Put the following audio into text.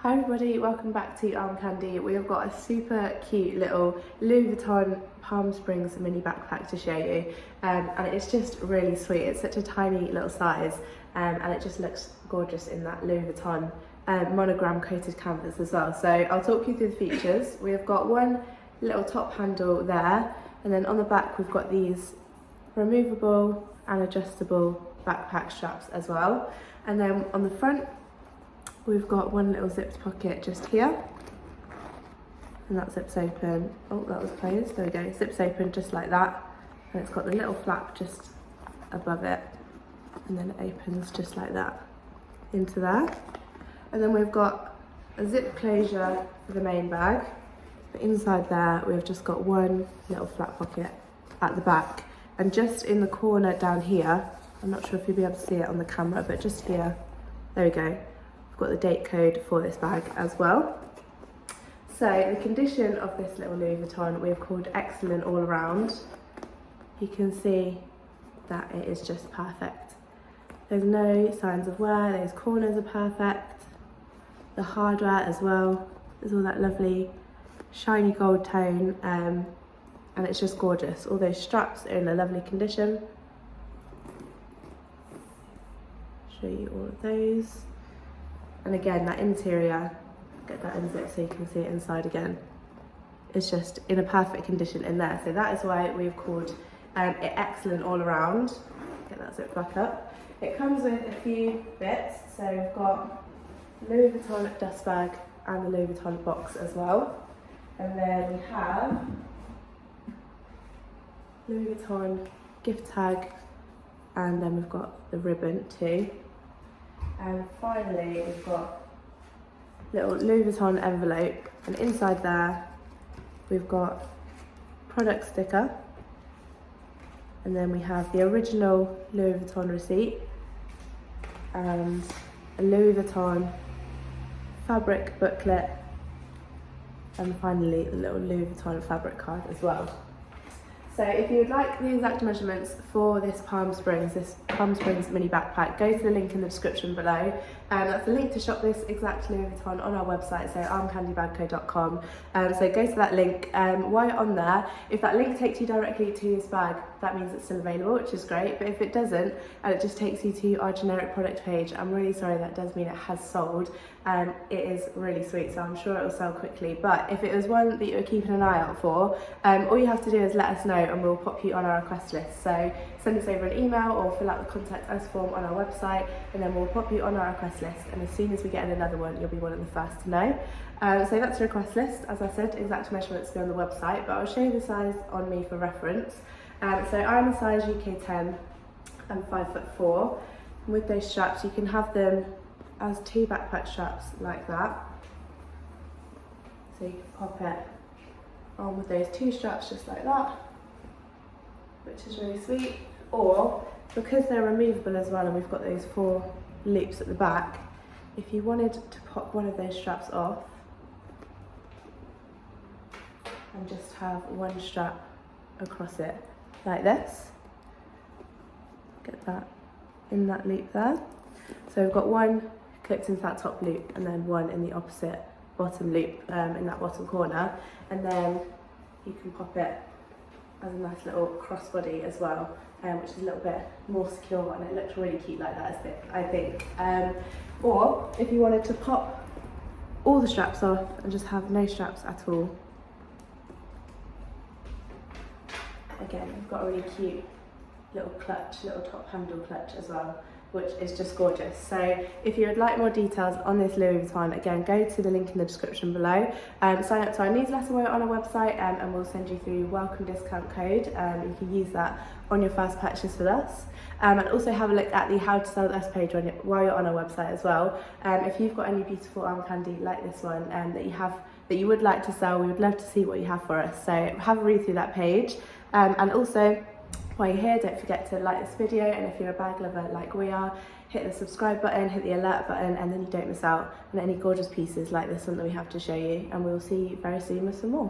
Hi everybody, welcome back to Armcandy. We have got a super cute little Louis Vuitton Palm Springs mini backpack to show you, and it's just really sweet. It's such a tiny little size, and it just looks gorgeous in that Louis Vuitton monogram coated canvas as well. So I'll talk you through the features. We have got one little top handle there, and then on the back we've got these removable and adjustable backpack straps as well. And then on the front we've got one little zipped pocket just here, and that zips open. Oh, that was closed. There we go. Zips open just like that, and it's got the little flap just above it, and then it opens just like that into there. And then we've got a zip closure for the main bag, but inside there we've just got one little flat pocket at the back, and just in the corner down here, I'm not sure if you'll be able to see it on the camera, but just here, there we go. Got the date code for this bag as well. So the condition of this little Louis Vuitton we've called excellent all around. You can see that it is just perfect. There's no signs of wear, those corners are perfect. The hardware as well, there's all that lovely shiny gold tone, and it's just gorgeous. All those straps are in a lovely condition. Show you all of those. And again, that interior, get that unzipped so you can see it inside again. It's just in a perfect condition in there. So that is why we've called it excellent all around. Get that zipped back up. It comes with a few bits. So we've got Louis Vuitton dust bag and the Louis Vuitton box as well. And then we have Louis Vuitton gift tag, and then we've got the ribbon too. And finally we've got little Louis Vuitton envelope, and inside there we've got product sticker, and then we have the original Louis Vuitton receipt and a Louis Vuitton fabric booklet, and finally the little Louis Vuitton fabric card as well. So if you would like the exact measurements for this Palm Springs mini backpack, go to the link in the description below. That's the link to shop this exact Louis Vuitton on our website, so armcandybagco.com. So go to that link. While you're on there, if that link takes you directly to this bag, that means it's still available, which is great. But if it doesn't, and it just takes you to our generic product page, I'm really sorry, that does mean it has sold. It is really sweet, so I'm sure it will sell quickly. But if it was one that you were keeping an eye out for, all you have to do is let us know, and we'll pop you on our request list. So send us over an email or fill out the contact us form on our website, and then we'll pop you on our request list, and as soon as we get in another one, you'll be one of the first to know. So that's the request list. As I said, exact measurements will be on the website, but I'll show you the size on me for reference. So I'm a size UK 10, I'm 5'4". With those straps, you can have them as two backpack straps like that. So you can pop it on with those two straps just like that, which is really sweet. Or, because they're removable as well, and we've got those 4 loops at the back, if you wanted to pop one of those straps off and just have one strap across it like this, get that in that loop there. So we've got one clipped into that top loop, and then one in the opposite bottom loop in that bottom corner, and then you can pop it as a nice little crossbody as well, which is a little bit more secure, and it looks really cute like that, I think. Or if you wanted to pop all the straps off and just have no straps at all, again, we've got a really cute little clutch, little top handle clutch as well, which is just gorgeous. So if you would like more details on this Louis Vuitton, again, go to the link in the description below. Sign up to our newsletter on our website, and we'll send you through welcome discount code. You can use that on your first purchase with us. And also have a look at the how to sell with us page while you're on our website as well. If you've got any beautiful arm candy like this one that you would like to sell, we would love to see what you have for us. So have a read through that page. And also, while you're here, don't forget to like this video, and if you're a bag lover like we are, hit the subscribe button, hit the alert button, and then you don't miss out on any gorgeous pieces like this one that we have to show you. And we'll see you very soon with some more.